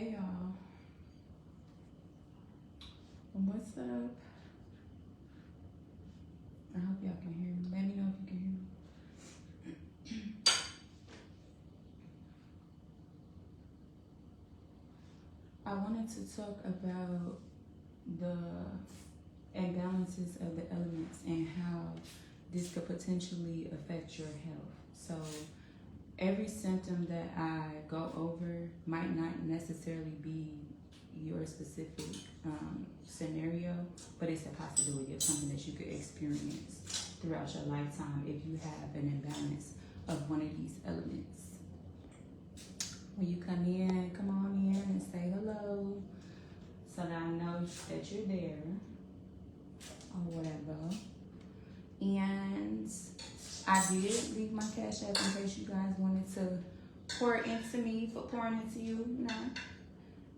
Hey y'all, what's up? I hope y'all can hear me. Let me know if you can hear me. I wanted to talk about the imbalances of the elements and how this could potentially affect your health. So every symptom that I go over might not necessarily be your specific scenario, but it's a possibility of something that you could experience throughout your lifetime if you have an imbalance of one of these elements. When you come in, come on in and say hello so that I know that you're there or whatever. And I did leave my Cash App in case you guys wanted to pour into me for pouring into you,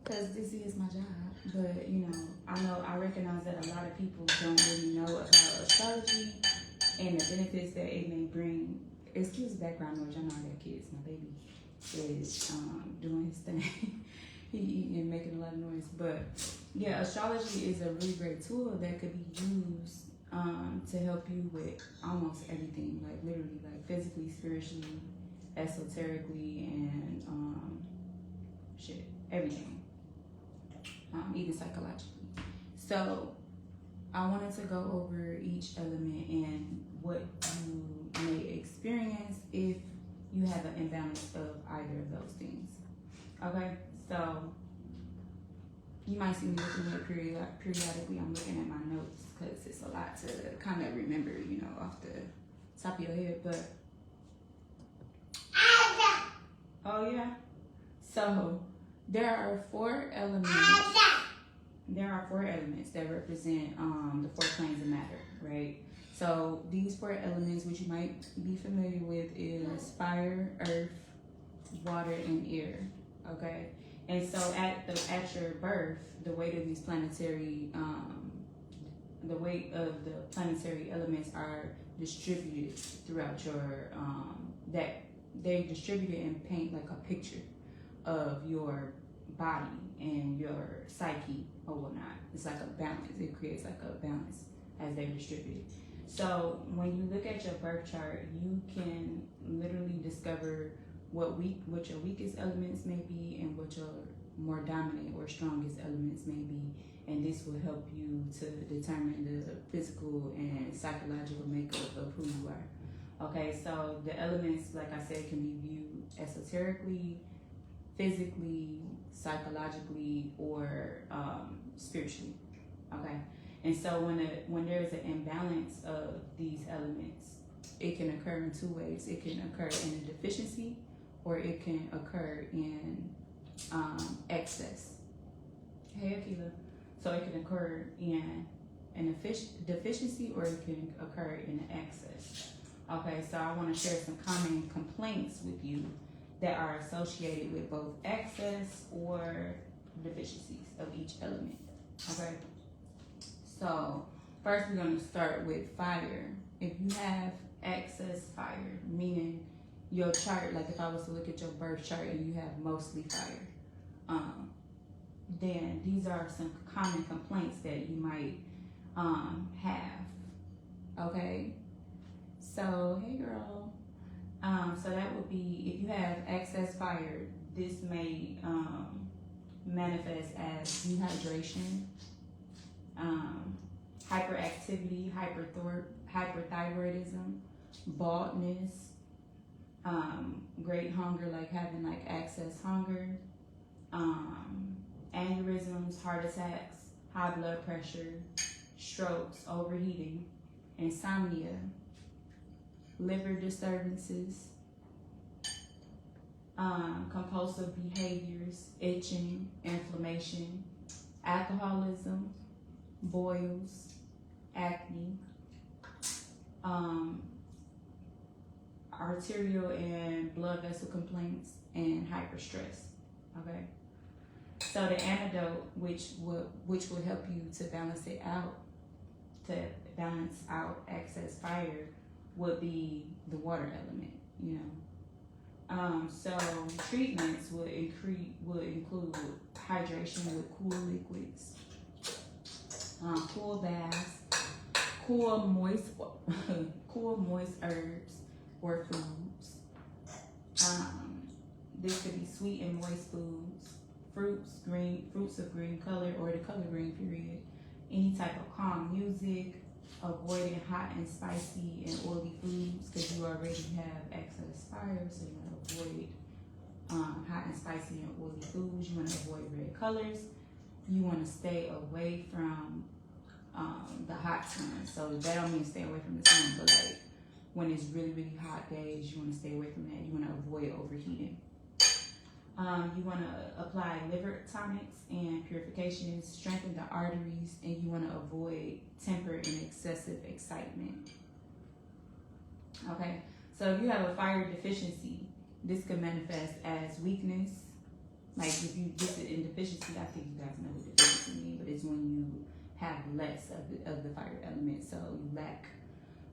because this is my job. But, I recognize that a lot of people don't really know about astrology and the benefits that it may bring. Excuse the background noise, y'all know I got kids. My baby is doing his thing. He eating and making a lot of noise. But, yeah, astrology is a really great tool that could be used to help you with almost everything, like literally, like physically, spiritually, esoterically, and everything, even psychologically. So I wanted to go over each element and what you may experience if you have an imbalance of either of those things. Okay, so you might see me looking at periodically. I'm looking at my notes because it's a lot to kind of remember, off the top of your head. But oh yeah, so there are four elements. There are four elements that represent the four planes of matter, right? So these four elements, which you might be familiar with, is fire, earth, water, and air. Okay. And so at your birth, the weight of these planetary elements are distributed throughout your that they distributed and paint like a picture of your body and your psyche or whatnot. It's like a balance. It creates like a balance as they're distributed. So when you look at your birth chart, you can literally discover what your weakest elements may be and what your more dominant or strongest elements may be, and this will help you to determine the physical and psychological makeup of who you are. Okay, so the elements, like I said, can be viewed esoterically, physically, psychologically, or spiritually. Okay, and so when there's an imbalance of these elements, it can occur in two ways. It can occur in a deficiency, or it can occur in excess. Hey, Akila. So it can occur in an deficiency, or it can occur in an excess. Okay, so I want to share some common complaints with you that are associated with both excess or deficiencies of each element. Okay, so first we're going to start with fire. If you have excess fire, meaning your chart, like if I was to look at your birth chart and you have mostly fire, then these are some common complaints that you might have. Okay, so hey girl. So that would be, if you have excess fire, this may manifest as dehydration, hyperactivity, hyperthyroidism, baldness, great hunger, like having like excess hunger, aneurysms, heart attacks, high blood pressure, strokes, overheating, insomnia, liver disturbances, compulsive behaviors, itching, inflammation, alcoholism, boils, acne, arterial and blood vessel complaints, and hyperstress. Okay, so the antidote, which will help you to balance it out, to balance out excess fire, would be the water element. So treatments would include hydration with cool liquids, cool baths, cool moist herbs or foods. This could be sweet and moist foods, fruits of green color or the color green period. Any type of calm music, avoiding hot and spicy and oily foods because you already have excess fire, so you want to avoid hot and spicy and oily foods. You want to avoid red colors. You want to stay away from the hot sun. So that don't mean stay away from the sun, but like when it's really, really hot days, you want to stay away from that. You want to avoid overheating. You want to apply liver tonics and purifications, strengthen the arteries, and you want to avoid temper and excessive excitement. Okay, so if you have a fire deficiency, this could manifest as weakness. Like if you get it in deficiency, I think you guys know what deficiency means, but it's when you have less of the fire element, so you lack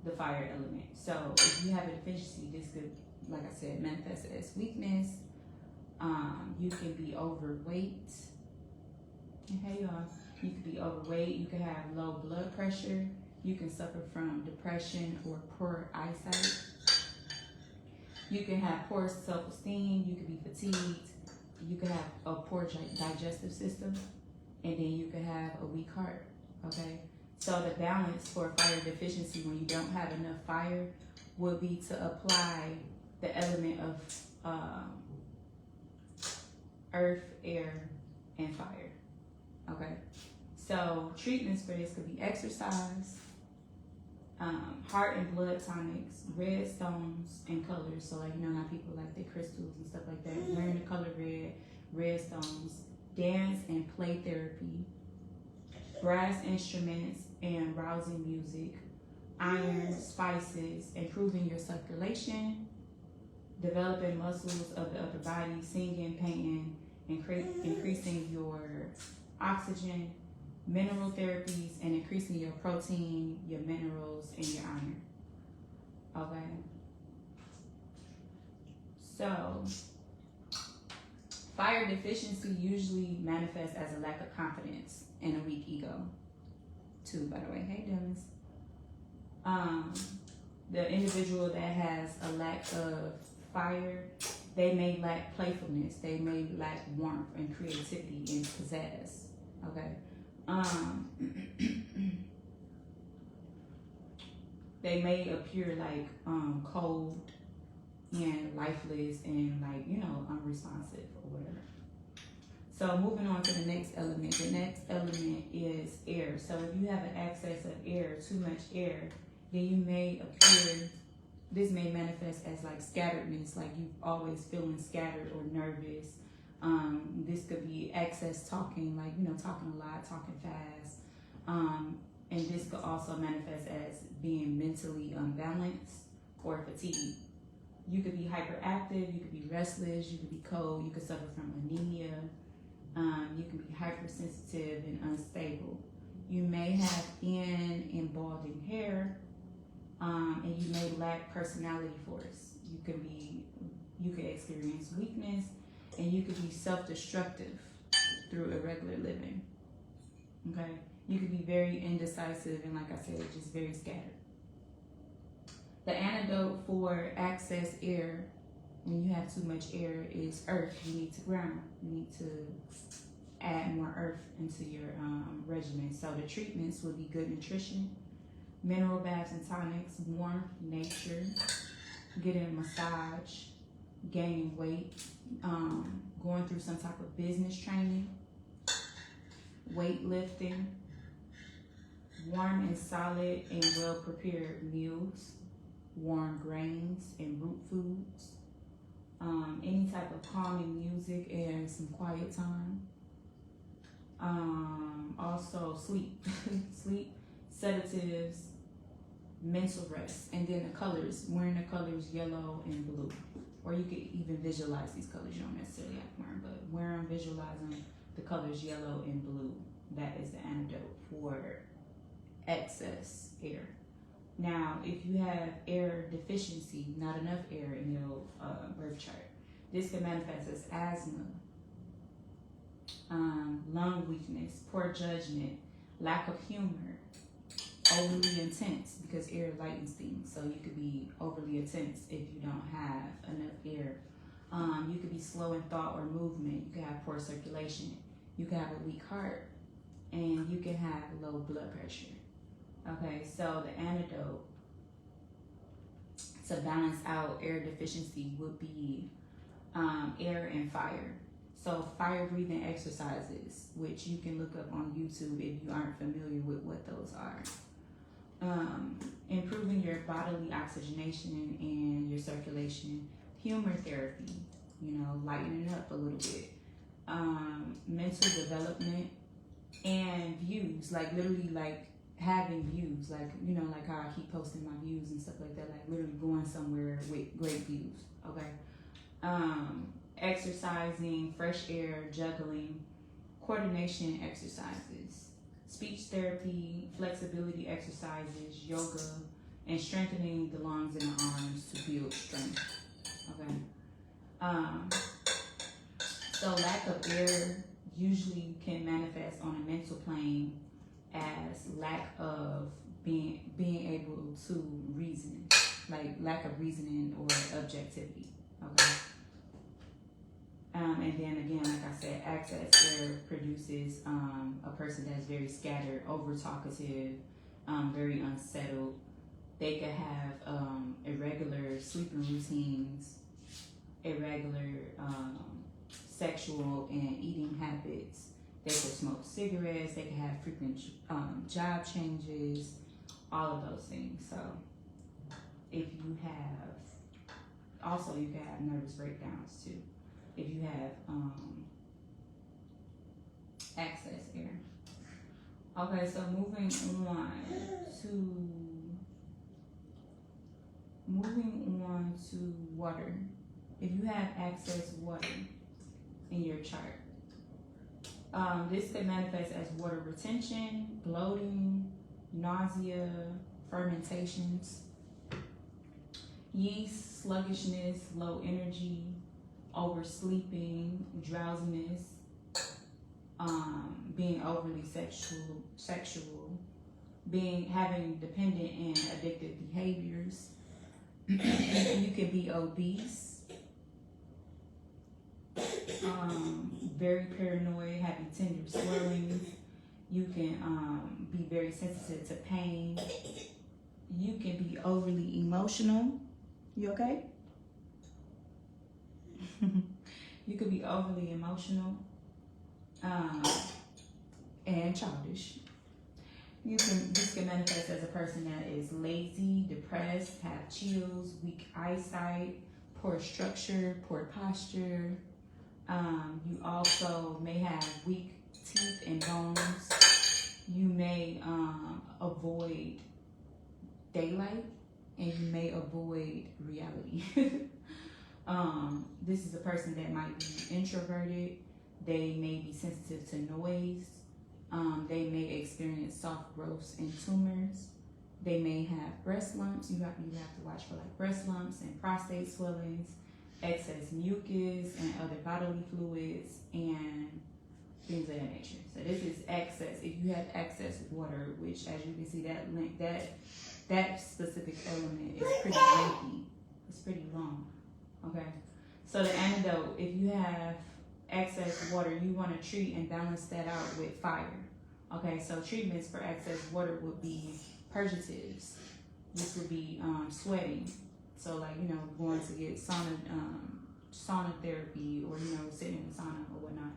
the fire element. So if you have a deficiency, this could, like I said, manifest as weakness. You can be overweight. Okay, y'all. You could be overweight. You can have low blood pressure. You can suffer from depression or poor eyesight. You can have poor self-esteem. You can be fatigued. You can have a poor digestive system. And then you can have a weak heart. Okay? So the balance for fire deficiency when you don't have enough fire would be to apply the element of earth, air, and fire. Okay, so treatments for this could be exercise, heart and blood tonics, red stones and colors. So like you know how people like their crystals and stuff like that, wearing the color red stones, dance and play therapy, brass instruments and rousing music, iron, spices, improving your circulation, developing muscles of the upper body, singing, painting, increasing your oxygen, mineral therapies, and increasing your protein, your minerals, and your iron. Okay? So, fire deficiency usually manifests as a lack of confidence and a weak ego. Too, by the way. Hey, Dennis. The individual that has a lack of fire, they may lack playfulness, they may lack warmth and creativity and pizzazz. Okay. They may appear like cold and lifeless and like, you know, unresponsive or whatever. So moving on to the next element. The next element is air. So if you have an excess of air, too much air, then you may appear, this may manifest as like scatteredness, like you always feeling scattered or nervous. This could be excess talking, like, you know, talking a lot, talking fast. And this could also manifest as being mentally unbalanced or fatigued. You could be hyperactive, you could be restless, you could be cold, you could suffer from anemia. You can be hypersensitive and unstable. You may have thin and balding hair, and you may lack personality force. You could experience weakness, and you could be self-destructive through irregular living. Okay, you could be very indecisive and, like I said, just very scattered. The antidote for excess air, when you have too much air, is earth. You need to ground. You need to add more earth into your regimen. So the treatments would be good nutrition, mineral baths and tonics, warmth, nature, getting a massage, gaining weight, going through some type of business training, weightlifting, warm and solid and well-prepared meals, warm grains and root foods, any type of calming music and some quiet time. Also sleep, sedatives, mental rest, and then the colors, wearing the colors yellow and blue. Or you could even visualize these colors. You don't necessarily have to wear them, but wear them, visualizing the colors yellow and blue. That is the antidote for excess air. Now, if you have air deficiency, not enough air in your birth chart, This can manifest as asthma, lung weakness, poor judgment, lack of humor, overly intense, because air lightens things. So you could be overly intense if you don't have enough air. You could be slow in thought or movement. You could have poor circulation. You could have a weak heart, and you can have low blood pressure. Okay, so the antidote to balance out air deficiency would be air and fire. So fire breathing exercises, which you can look up on YouTube if you aren't familiar with what those are. Improving your bodily oxygenation and your circulation. Humor therapy, lightening up a little bit. Mental development and views, like literally like having views, like how I keep posting my views and stuff like that, like literally going somewhere with great views. Okay. Exercising, fresh air, juggling, coordination exercises, speech therapy, flexibility exercises, yoga, and strengthening the lungs and the arms to build strength. Okay. So lack of air usually can manifest on a mental plane as lack of being able to reason, like lack of reasoning or objectivity. Okay. And then again, like I said, excess air produces a person that's very scattered, over talkative, very unsettled. They could have irregular sleeping routines, irregular sexual and eating habits. They could smoke cigarettes. They could have frequent job changes, all of those things. So if you have, also you can have nervous breakdowns too. If you have excess air. Okay, so moving on to water. If you have excess water in your chart, this could manifest as water retention, bloating, nausea, fermentations, yeast, sluggishness, low energy, oversleeping, drowsiness, being overly sexual, having dependent and addictive behaviors. You can be obese, very paranoid, having tender swelling. You can be very sensitive to pain. You can be overly emotional. You okay? You could be overly emotional and childish. This can manifest as a person that is lazy, depressed, have chills, weak eyesight, poor structure, poor posture. You also may have weak teeth and bones. You may avoid daylight, and you may avoid reality. This is a person that might be introverted. They may be sensitive to noise. They may experience soft growths and tumors. They may have breast lumps. You have to watch for like breast lumps and prostate swellings, excess mucus and other bodily fluids, and things of that nature. So this is excess. If you have excess water, which as you can see that specific element is pretty lengthy. It's pretty long. Okay. So the antidote, if you have excess water, you want to treat and balance that out with fire. Okay, so treatments for excess water would be purgatives. This would be sweating. So like, going to get sauna therapy, or, sitting in the sauna or whatnot.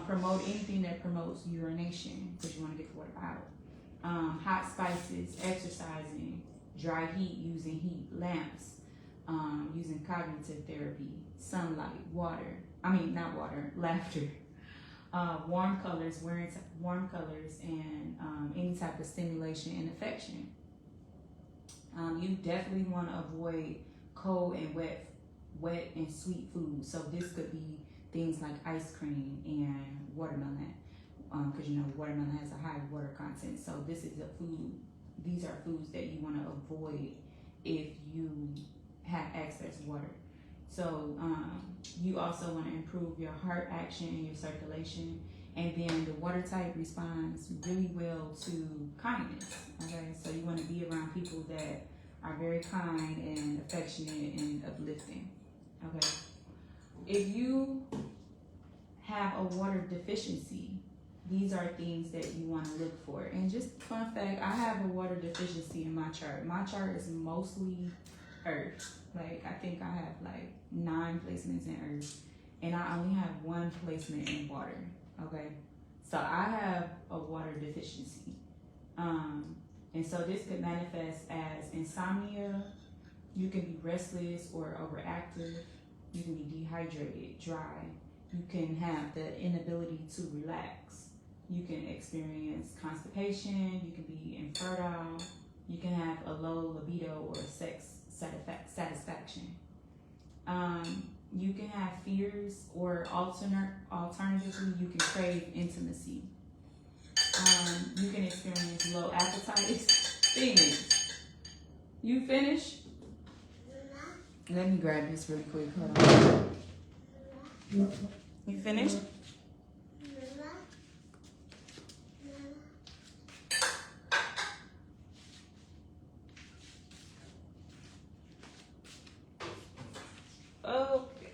Promote anything that promotes urination, because you want to get the water out. Hot spices, exercising, dry heat, using heat, lamps, using cognitive therapy, sunlight, laughter, warm colors, wearing warm colors, and any type of stimulation and affection. You definitely want to avoid cold and wet and sweet foods. So this could be things like ice cream and watermelon, because watermelon has a high water content. So this is a food. These are foods that you want to avoid if you have excess water. So you also want to improve your heart action and your circulation. And then the water type responds really well to kindness. Okay, so you want to be around people that are very kind and affectionate and uplifting. Okay, if you have a water deficiency, these are things that you want to look for. And just fun fact, I have a water deficiency in my chart. My chart is mostly earth. Like, I think I have like 9 placements in earth, and I only have 1 placement in water. Okay, so I have a water deficiency. And so this could manifest as insomnia. You can be restless or overactive. You can be dehydrated, dry. You can have the inability to relax. You can experience constipation. You can be infertile. You can have a low libido or sex satisfaction. You can have fears, or alternatively, you can crave intimacy. You can experience low appetite. Phoenix, you finished? Let me grab this really quick. Hold on. You finished? Okay.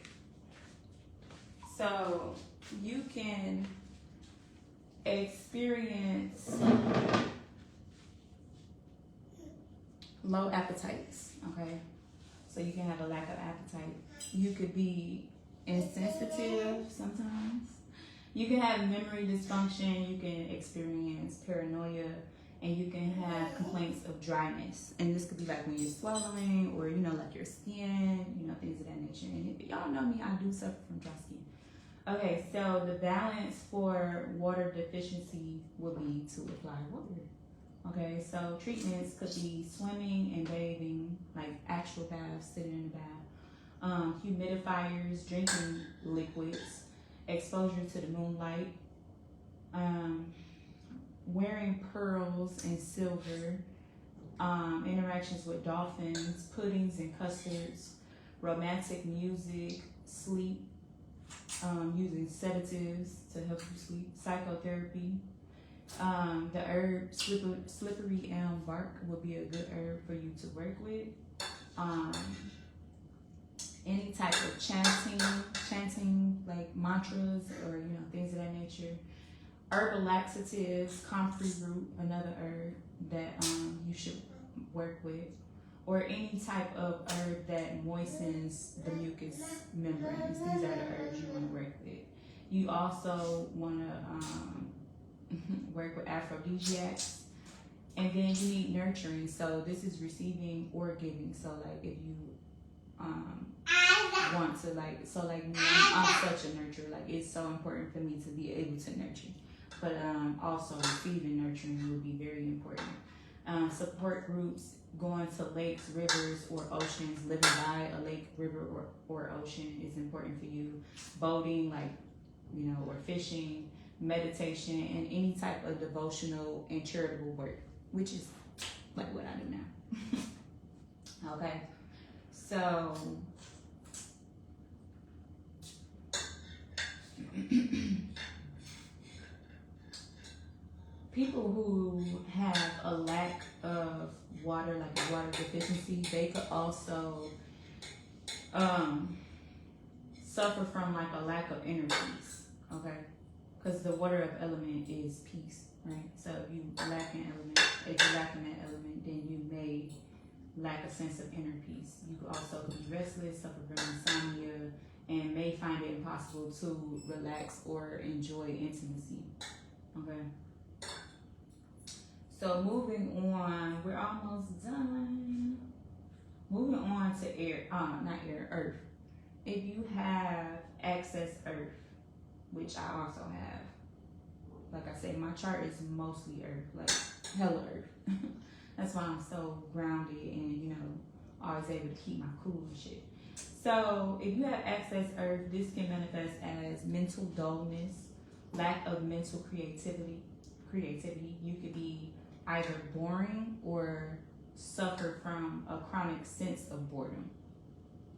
So you can experience low appetites, okay? So you can have a lack of appetite. You could be insensitive sometimes. You can have memory dysfunction. You can experience paranoia, and you can have complaints of dryness. And this could be like when you're swallowing, or, you know, like your skin, you know, things of that nature. And if y'all know me, I do suffer from dry skin. Okay, so the balance for water deficiency would be to apply water. Okay, so treatments could be swimming and bathing, like actual baths, sitting in the bath, humidifiers, drinking liquids, exposure to the moonlight, wearing pearls and silver, interactions with dolphins, puddings and custards, romantic music, sleep, using sedatives to help you sleep, psychotherapy. The herb slippery elm bark would be a good herb for you to work with. Any type of chanting like mantras, or, you know, things of that nature. Herbal laxatives, comfrey root, another herb that you should work with, or any type of herb that moistens the mucous membranes. These are the herbs you want to work with. You also want to work with aphrodisiacs, and then you need nurturing. So this is receiving or giving. So like if you want to, like, so like me, I'm such a nurturer. Like, it's so important for me to be able to nurture, but also receiving nurturing would be very important. Support groups, going to lakes, rivers, or oceans, living by a lake, river, or ocean is important for you. Boating, like, you know, or fishing, meditation, and any type of devotional and charitable work, which is like what I do now. Okay, so people who have a lack of water, like a water deficiency, they could also suffer from like a lack of inner peace, okay? Because the water of element is peace, right? So if you lack an element, if you lack in that element, then you may lack a sense of inner peace. You could also be restless, suffer from insomnia, and may find it impossible to relax or enjoy intimacy, okay? So moving on, we're almost done. Moving on to earth. If you have excess earth, which I also have, like I said, my chart is mostly earth, like hella earth. That's why I'm so grounded and, you know, always able to keep my cool and shit. So if you have excess earth, this can manifest as mental dullness, lack of mental creativity. You could be either boring or suffer from a chronic sense of boredom.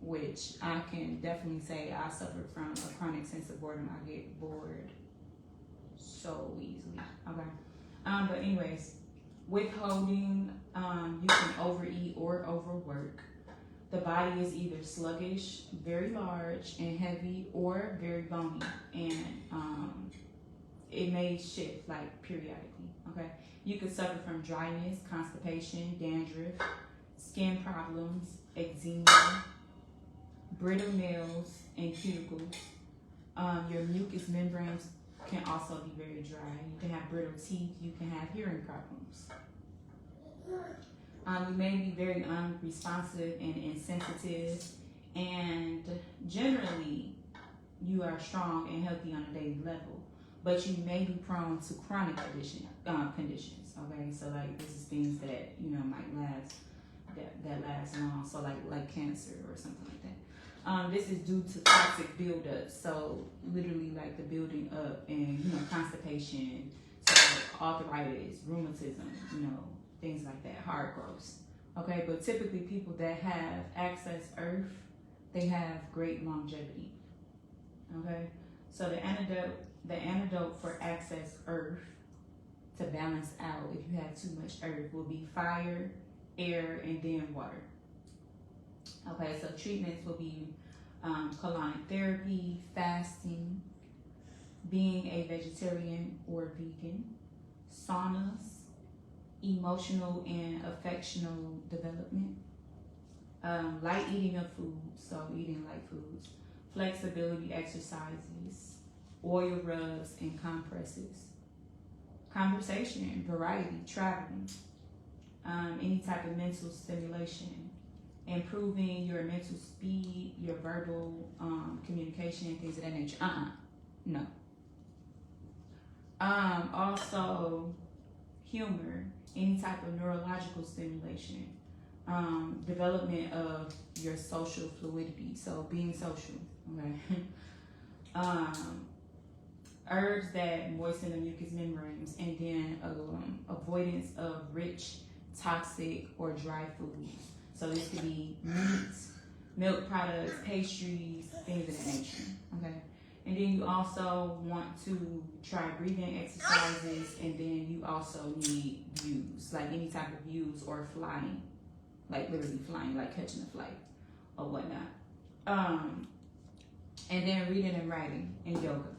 which I can definitely say I suffer from a chronic sense of boredom. I get bored so easily. Okay. But anyways, withholding, you can overeat or overwork. The body is either sluggish, very large and heavy, or very bony, and it may shift like periodically. Okay. You could suffer from dryness, constipation, dandruff, skin problems, eczema, brittle nails, and cuticles. Your mucous membranes can also be very dry. You can have brittle teeth. You can have hearing problems. You may be very unresponsive and insensitive, and generally you are strong and healthy on a daily level, but you may be prone to chronic conditions. Okay, so like this is things that might last that lasts long. So like cancer or something like that. This is due to toxic buildup. So literally like the building up and constipation, so arthritis, rheumatism, things like that, heart growths. Okay, but typically people that have access earth, they have great longevity. Okay, so the antidote for access earth to balance out if you have too much earth will be fire, air, and then water. Okay, so treatments will be colonic therapy, fasting, being a vegetarian or vegan, saunas, emotional and affectional development, light eating of foods, so eating light foods, flexibility exercises, oil rubs and compresses, conversation, variety, traveling, any type of mental stimulation, improving your mental speed, your verbal communication, things of that nature. No. Also, humor, any type of neurological stimulation, development of your social fluidity, so being social, okay? Herbs that moisten the mucous membranes, and then avoidance of rich, toxic, or dry foods. So this could be meats, milk products, pastries, things of that nature, okay? And then you also want to try breathing exercises, and then you also need views, like any type of views or flying, like literally flying, like catching a flight or whatnot. And then reading and writing and yoga.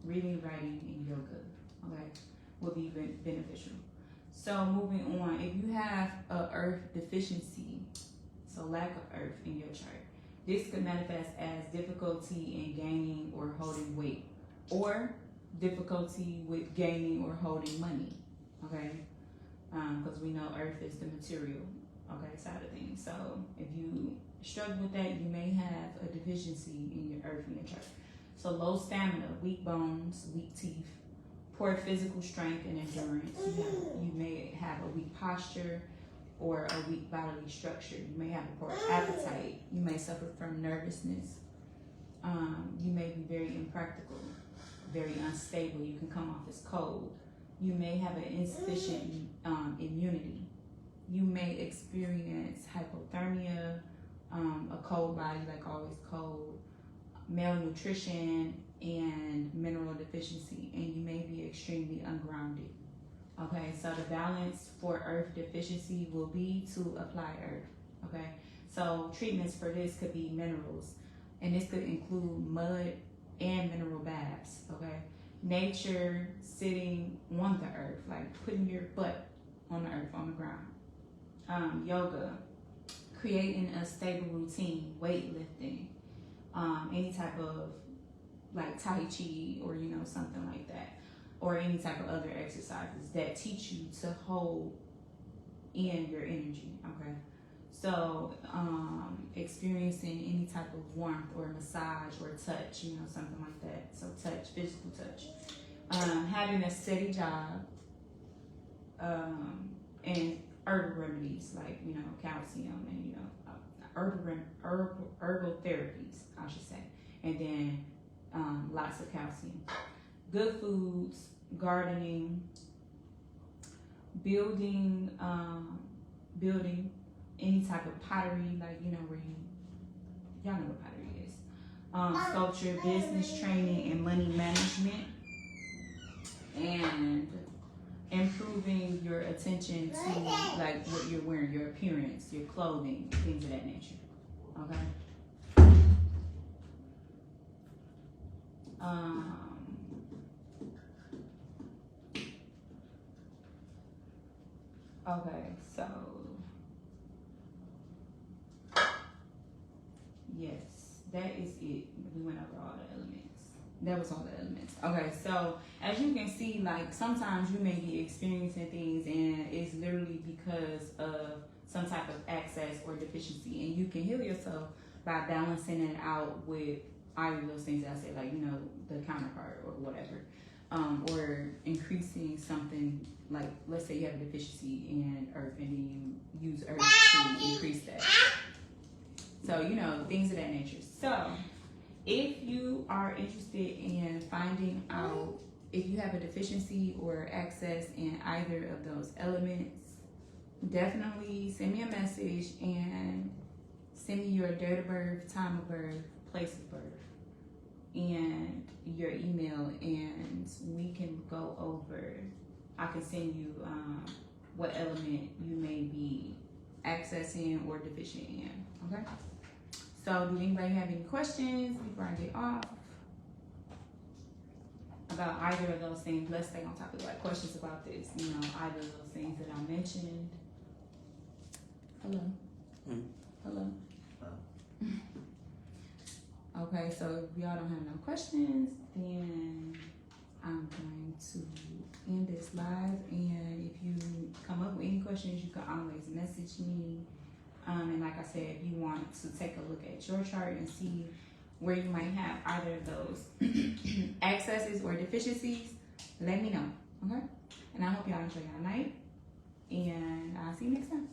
Reading, writing, and yoga, okay, will be beneficial. So moving on, if you have a earth deficiency, so lack of earth in your chart, this could manifest as difficulty in gaining or holding weight, or difficulty with gaining or holding money, okay? Because we know earth is the material, okay, side of things. So if you struggle with that, you may have a deficiency in your earth in your chart. So low stamina, weak bones, weak teeth, poor physical strength and endurance. You may have a weak posture or a weak bodily structure. You may have a poor appetite. You may suffer from nervousness. You may be very impractical, very unstable. You can come off as cold. You may have an insufficient immunity. You may experience hypothermia, a cold body, like always cold, malnutrition, and mineral deficiency, and you may be extremely ungrounded. Okay, so the balance for earth deficiency will be to apply earth. Okay, so treatments for this could be minerals, and this could include mud and mineral baths. Okay, nature, sitting on the earth, like putting your butt on the earth, on the ground. Yoga, creating a stable routine, weightlifting, any type of like Tai Chi or something like that, or any type of other exercises that teach you to hold in your energy. Okay, so experiencing any type of warmth or massage or touch, something like that. So touch, physical touch, having a steady job, and herbal remedies like calcium and herbal therapies, I should say, and then lots of calcium. Good foods, gardening, building any type of pottery, like where you y'all know what pottery is. Sculpture, business training, and money management. And improving your attention to like what you're wearing, your appearance, your clothing, things of that nature. Okay. Okay, so yes, that is it. We went over all the elements. That was all the elements. Okay, so as you can see, like sometimes you may be experiencing things and it's literally because of some type of access or deficiency, and you can heal yourself by balancing it out with either of those things that I said, like, you know, the counterpart or whatever, or increasing something, like let's say you have a deficiency in earth and then you use earth to increase that. So, you know, things of that nature. So if you are interested in finding out if you have a deficiency or access in either of those elements, definitely send me a message and send me your date of birth, time of birth, place of birth, and your email, and we can go over. I can send you what element you may be accessing or deficient in. Okay? So, do anybody have any questions before I get off about either of those things? Let's stay on topic. Like questions about this, you know, either of those things that I mentioned. Hello. Hello. Okay, so if y'all don't have no questions, then I'm going to end this live. And if you come up with any questions, you can always message me. And like I said, if you want to take a look at your chart and see where you might have either of those accesses or deficiencies, let me know, okay? And I hope y'all enjoy your night, and I'll see you next time.